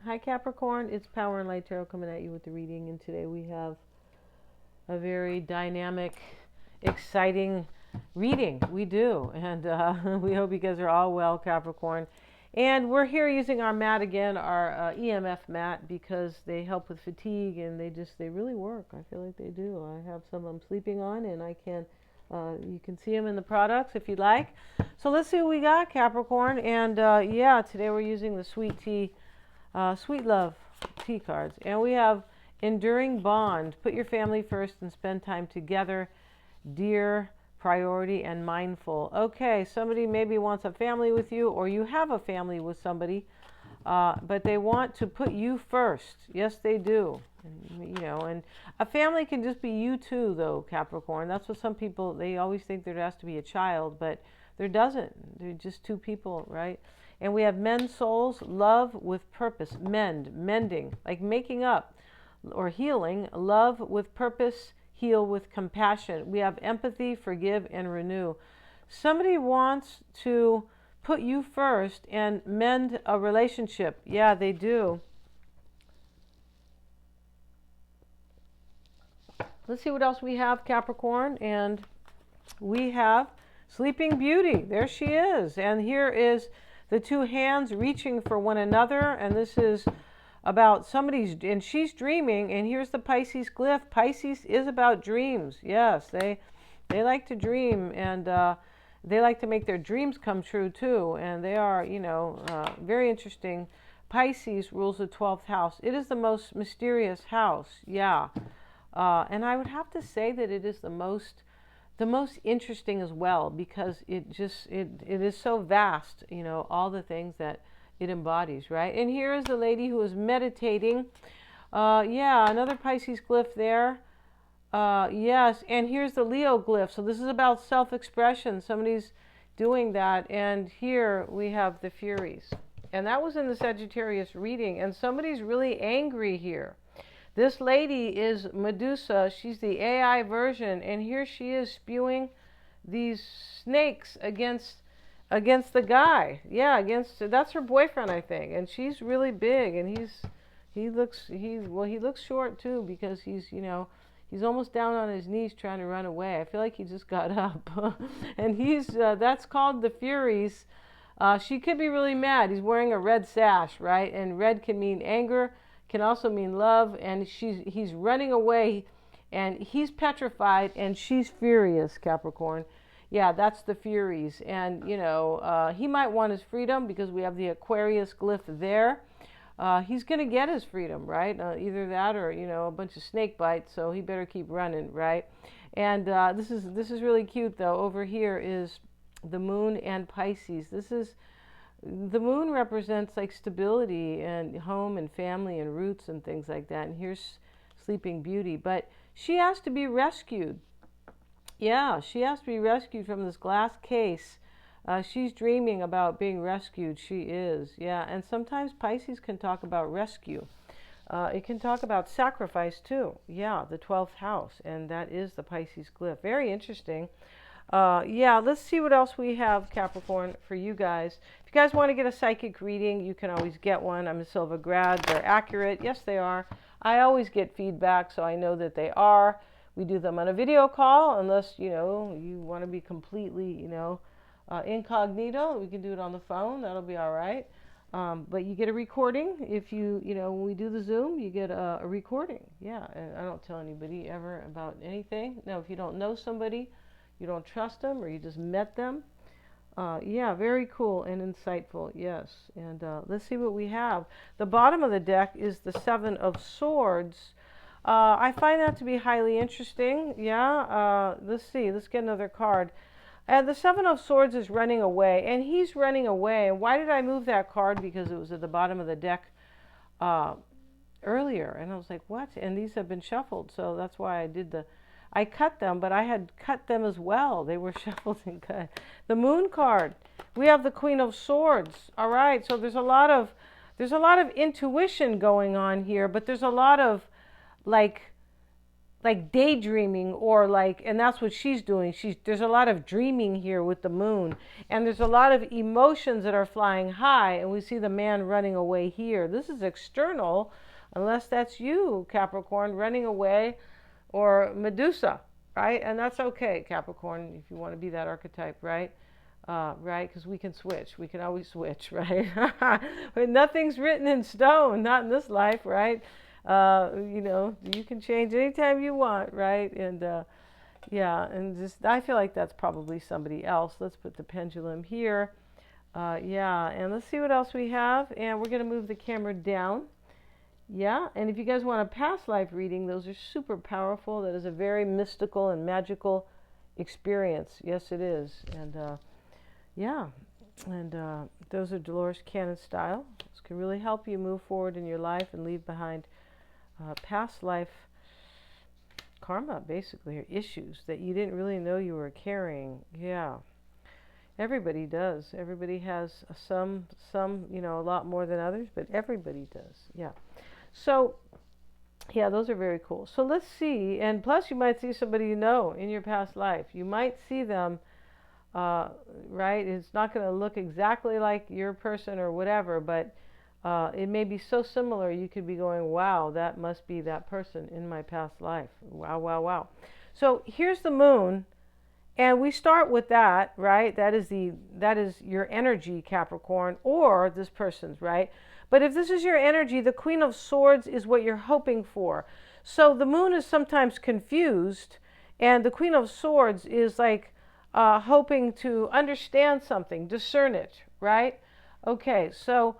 Hi Capricorn, it's Power and Light Tarot coming at you with the reading, and today we have a very dynamic, exciting reading. We do, and we hope you guys are all well, Capricorn. And we're here using our mat again, our EMF mat, because they help with fatigue, and they really work. I feel like they do. I have some I'm sleeping on, and I can you can see them in the products if you'd like. So let's see what we got, Capricorn. And yeah, today we're using the Sweet Love tea cards. And we have Enduring Bond. Put your family first and spend time together. Dear, priority, and mindful. Okay, somebody maybe wants a family with you, or you have a family with somebody, but they want to put you first. Yes, they do. And a family can just be you too, though, Capricorn. That's what some people, they always think there has to be a child, but there doesn't. They're just two people, right? And we have men's souls, love with purpose, mending, like making up or healing, love with purpose, heal with compassion. We have empathy, forgive, and renew. Somebody wants to put you first and mend a relationship. Yeah, they do. Let's see what else we have, Capricorn. And we have Sleeping Beauty. There she is. And here is the two hands reaching for one another. And this is about somebody's, and she's dreaming. And here's the Pisces glyph. Pisces is about dreams. Yes, they like to dream, and they like to make their dreams come true too. And they are, very interesting. Pisces rules the 12th house. It is the most mysterious house. Yeah. And I would have to say that it is the most interesting as well, because it is so vast, all the things that it embodies, right? And here is the lady who is meditating. Yeah, another Pisces glyph there. Yes, and here's the Leo glyph. So this is about self-expression. Somebody's doing that. And here we have the Furies. And that was in the Sagittarius reading. And somebody's really angry here. This lady is Medusa. She's the AI version, and here she is spewing these snakes against the guy. Yeah, that's her boyfriend, I think. And she's really big, and he looks short too, because he's almost down on his knees trying to run away. I feel like he just got up. And that's called the Furies. She could be really mad. He's wearing a red sash, right? And red can mean anger, can also mean love, and he's running away, and he's petrified, and she's furious, Capricorn. Yeah, that's the Furies. And he might want his freedom, because we have the Aquarius glyph there. He's gonna get his freedom, right? Either that, or a bunch of snake bites, so he better keep running, right? And this is really cute, though. Over here is the Moon and Pisces. The moon represents like stability and home and family and roots and things like that. And here's Sleeping Beauty. But she has to be rescued. Yeah, she has to be rescued from this glass case. She's dreaming about being rescued. She is. Yeah, and sometimes Pisces can talk about rescue. It can talk about sacrifice too. Yeah, the 12th house. And that is the Pisces glyph. Very interesting. Yeah, let's see what else we have, Capricorn, for you guys. If you guys want to get a psychic reading, you can always get one. I'm a Silva grad. They're accurate. Yes, they are. I always get feedback, so I know that they are. We do them on a video call, unless, you want to be completely, incognito. We can do it on the phone. That'll be all right. But you get a recording. If when we do the Zoom, you get a recording. Yeah, and I don't tell anybody ever about anything. Now, if you don't know somebody, you don't trust them, or you just met them. Yeah, very cool and insightful. Yes. And let's see what we have. The bottom of the deck is the Seven of Swords. I find that to be highly interesting. Yeah. Let's see. Let's get another card. The Seven of Swords is running away, and he's running away. And why did I move that card? Because it was at the bottom of the deck earlier. And I was like, what? And these have been shuffled. So that's why I cut them, but I had cut them as well. They were shuffled and cut. The Moon card. We have the Queen of Swords. All right, so there's a lot of intuition going on here, but there's a lot of like like daydreaming, or like, and that's what she's doing. There's a lot of dreaming here with the moon, and there's a lot of emotions that are flying high, and we see the man running away here. This is external, unless that's you, Capricorn, running away, or Medusa, right? And that's okay, Capricorn, if you want to be that archetype, right? Right, because we can switch. We can always switch, right? But nothing's written in stone, not in this life, right? You know, you can change anytime you want, right? And yeah, and just I feel like that's probably somebody else. Let's put the pendulum here. Yeah, and let's see what else we have. And we're going to move the camera down. Yeah, and if you guys want a past life reading, those are super powerful. That is a very mystical and magical experience. Yes, it is. And yeah, and those are Dolores Cannon style. This can really help you move forward in your life and leave behind past life karma, basically, or issues that you didn't really know you were carrying. Yeah, everybody does. Everybody has some, you know, a lot more than others, but everybody does. Yeah. So, yeah, those are very cool. So let's see. And plus, you might see somebody you know in your past life. You might see them, right? It's not going to look exactly like your person or whatever, but it may be so similar you could be going, wow, that must be that person in my past life. Wow, wow, wow. So here's the moon, and we start with that, right? That is your energy, Capricorn, or this person's, right? But if this is your energy, the Queen of Swords is what you're hoping for. So the moon is sometimes confused, and the Queen of Swords is like hoping to understand something, discern it, right? Okay, so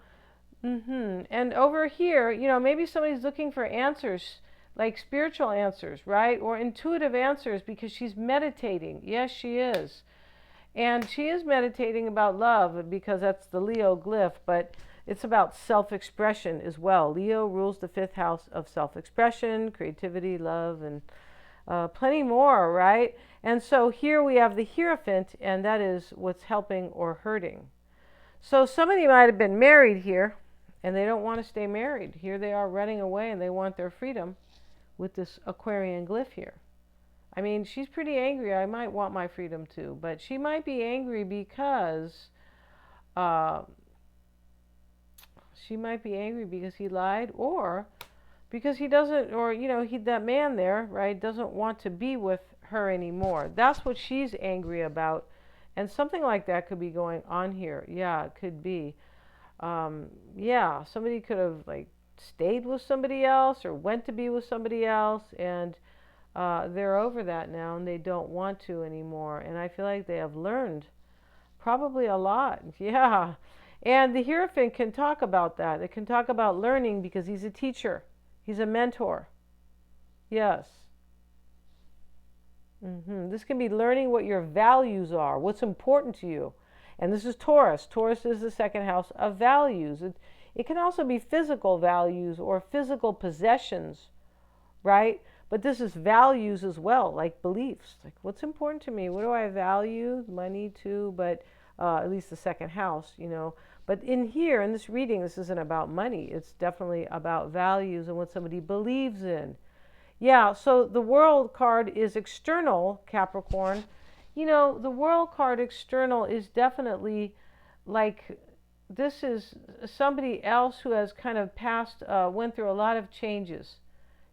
and over here, you know, maybe somebody's looking for answers, like spiritual answers, right? Or intuitive answers, because she's meditating. Yes, she is. And she is meditating about love, because that's the Leo glyph, but it's about self-expression as well. Leo rules the 5th house of self-expression, creativity, love, and plenty more, right? And so here we have the Hierophant, and that is what's helping or hurting. So somebody might have been married here, and they don't want to stay married. Here they are running away, and they want their freedom with this Aquarian glyph here. I mean, she's pretty angry. I might want my freedom too, but she might be angry because he lied, or because he doesn't, or you know, that man there, right, doesn't want to be with her anymore. That's what she's angry about, and something like that could be going on here. Yeah, it could be. Yeah, somebody could have like stayed with somebody else or went to be with somebody else, and they're over that now, and they don't want to anymore. And I feel like they have learned probably a lot. Yeah. And the Hierophant can talk about that. It can talk about learning, because he's a teacher. He's a mentor. Yes. This can be learning what your values are, what's important to you. And this is Taurus. Taurus is the 2nd house of values. It can also be physical values or physical possessions, right? But this is values as well, like beliefs. Like, what's important to me? What do I value? Money too, but at least the 2nd house, you know. But in here, in this reading, this isn't about money. It's definitely about values and what somebody believes in. Yeah, so the World card is external, Capricorn. You know, the World card external is definitely like, this is somebody else who has kind of passed, went through a lot of changes.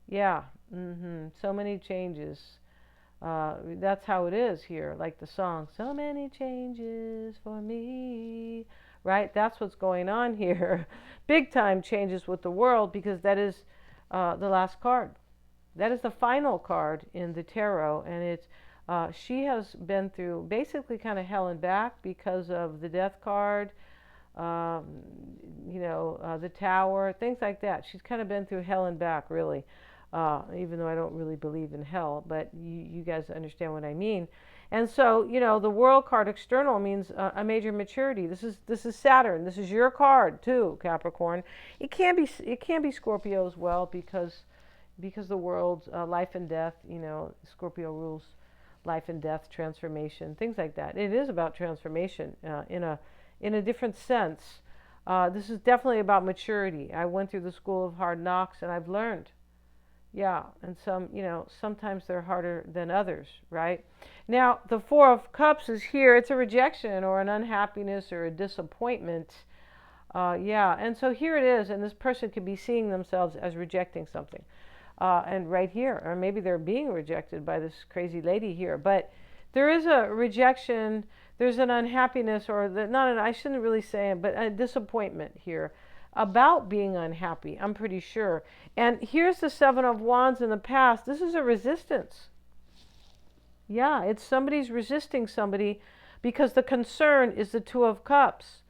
Yeah, so many changes. That's how it is here, like the song, so many changes for me, right? That's what's going on here. Big time changes with the World, because that is the last card. That is the final card in the tarot, and it's she has been through basically kind of hell and back because of the Death card, you know, the Tower, things like that. She's kind of been through hell and back, really, even though I don't really believe in hell, but you guys understand what I mean. And so, you know, the World card external means a major maturity. This is Saturn. This is your card too, Capricorn. It can be Scorpio as well, because the World's life and death. You know, Scorpio rules life and death, transformation, things like that. It is about transformation in a different sense. This is definitely about maturity. I went through the school of hard knocks, and I've learned. Yeah, and sometimes they're harder than others, right? Now, the Four of Cups is here. It's a rejection or an unhappiness or a disappointment. Yeah, and so here it is, and this person could be seeing themselves as rejecting something. And right here, or maybe they're being rejected by this crazy lady here, but there is a rejection, there's an unhappiness, or I shouldn't really say it, but a disappointment here about being unhappy, I'm pretty sure. And here's the Seven of Wands in the past. This is a resistance. Yeah, it's somebody's resisting somebody because the concern is the Two of Cups.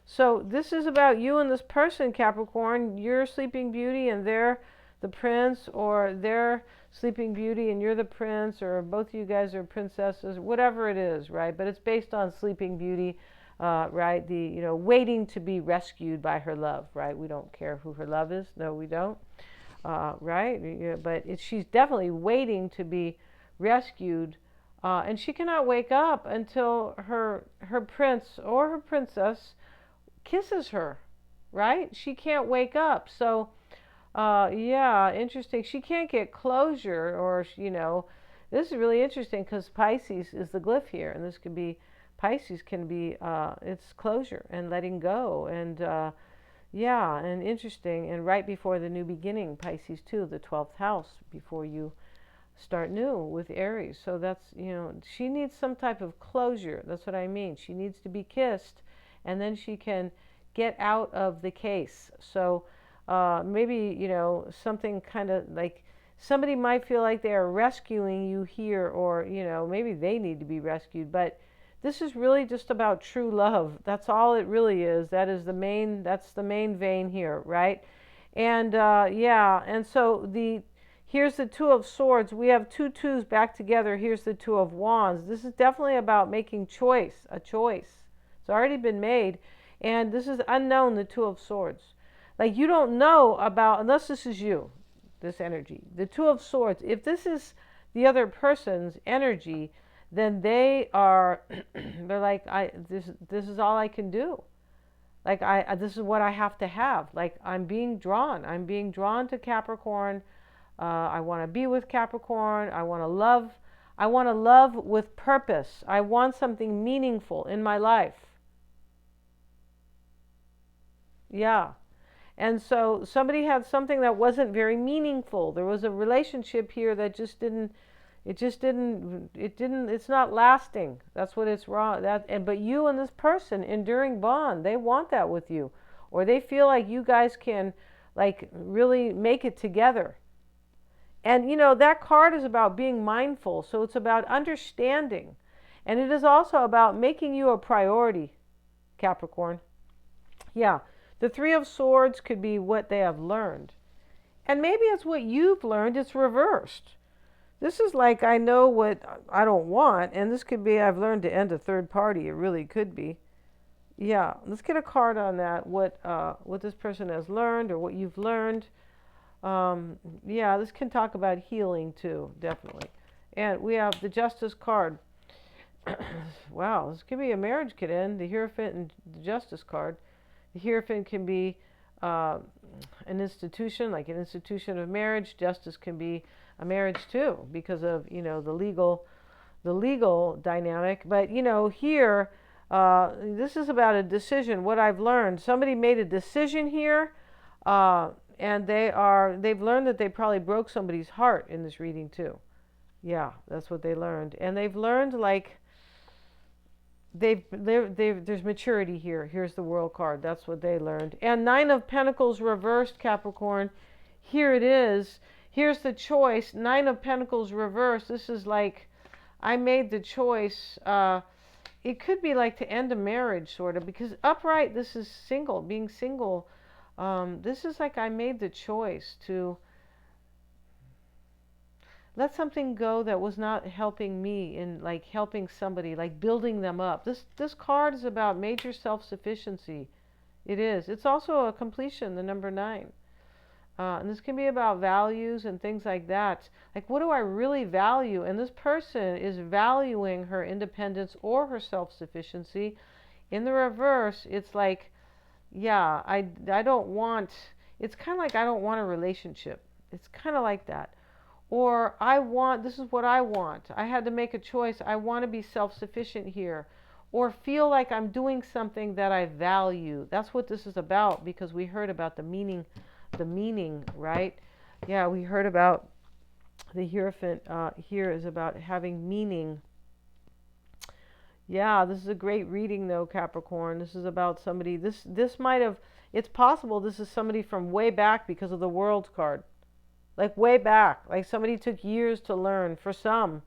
So this is about you and this person, Capricorn. You're Sleeping Beauty and they're the prince, or they're Sleeping Beauty and you're the prince, or both of you guys are princesses, whatever it is, right? But it's based on Sleeping Beauty, right? Waiting to be rescued by her love, right? We don't care who her love is. No, we don't, right? Yeah, but she's definitely waiting to be rescued, and she cannot wake up until her prince or her princess kisses her, right? She can't wake up. So yeah, interesting. She can't get closure, or this is really interesting because Pisces is the glyph here, and this could be Pisces can be it's closure and letting go, and yeah, and interesting. And right before the new beginning, Pisces too, the 12th house, before you start new with Aries. So that's she needs some type of closure. That's what I mean. She needs to be kissed, and then she can get out of the case. So maybe something kind of like somebody might feel like they are rescuing you here, or maybe they need to be rescued, but this is really just about true love. That's all it really is. That's the main vein here, right? And yeah, and so here's the Two of Swords. We have two twos back together. Here's the Two of Wands. This is definitely about making a choice. It's already been made, and this is unknown, the Two of Swords. Like you don't know about, unless this is you, this energy. The Two of Swords, if this is the other person's energy, then they're like, this is all I can do. Like this is what I have to have. Like I'm being drawn to Capricorn. I want to be with Capricorn. I want to love with purpose. I want something meaningful in my life. Yeah. And so somebody had something that wasn't very meaningful. There was a relationship here that it's not lasting. That's what it's wrong. But you and this person, enduring bond, they want that with you. Or they feel like you guys can like really make it together. And that card is about being mindful. So it's about understanding. And it is also about making you a priority, Capricorn. Yeah. The Three of Swords could be what they have learned. And maybe it's what you've learned, it's reversed. This is like, I know what I don't want, and this could be, I've learned to end a third party. It really could be. Yeah, let's get a card on that, what this person has learned or what you've learned. Yeah, this can talk about healing too, definitely. And we have the Justice card. Wow, this could be a marriage could end, the Hierophant and the Justice card. The Hierophant can be an institution, like an institution of marriage. Justice can be a marriage too, because of the legal dynamic. But here, this is about a decision. What I've learned, somebody made a decision here, and they've learned that they probably broke somebody's heart in this reading too. Yeah, that's what they learned, and they've learned like. There's maturity here. Here's the World card. That's what they learned. And Nine of Pentacles reversed, Capricorn. Here it is. Here's the choice. Nine of Pentacles reversed. This is like, I made the choice. It could be like to end a marriage, sort of, because upright, this is single, being single. This is like I made the choice to let something go that was not helping me in like helping somebody, like building them up. This card is about major self-sufficiency. It is. It's also a completion, the number 9. And this can be about values and things like that. Like, what do I really value? And this person is valuing her independence or her self-sufficiency. In the reverse, it's like, yeah, I don't want, it's kind of like I don't want a relationship. It's kind of like that. Or I want, this is what I want. I had to make a choice. I want to be self-sufficient here. Or feel like I'm doing something that I value. That's what this is about, because we heard about the meaning, right? Yeah, we heard about the Hierophant here is about having meaning. Yeah, this is a great reading though, Capricorn. This is about somebody, this might have, it's possible this is somebody from way back because of the World card. Like way back, like somebody took years to learn for some.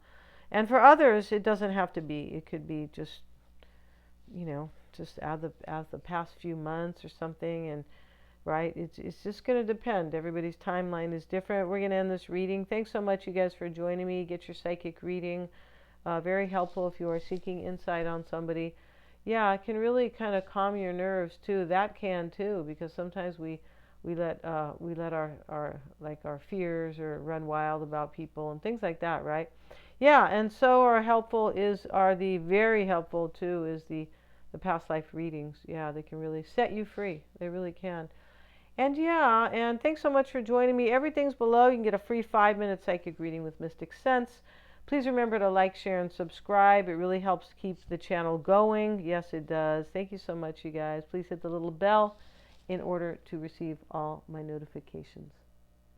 And for others, it doesn't have to be. It could be just, just as the past few months or something. And right, it's just going to depend. Everybody's timeline is different. We're going to end this reading. Thanks so much, you guys, for joining me. Get your psychic reading. Very helpful if you are seeking insight on somebody. Yeah, it can really kind of calm your nerves too. That can too, because sometimes we let our fears or run wild about people and things like that, right? Yeah, and so are the very helpful too is the past life readings. Yeah, they can really set you free. They really can. And yeah, and thanks so much for joining me. Everything's below. You can get a free 5-minute psychic reading with Mystic Sense. Please remember to like, share, and subscribe. It really helps keep the channel going. Yes, it does. Thank you so much, you guys. Please hit the little bell in order to receive all my notifications.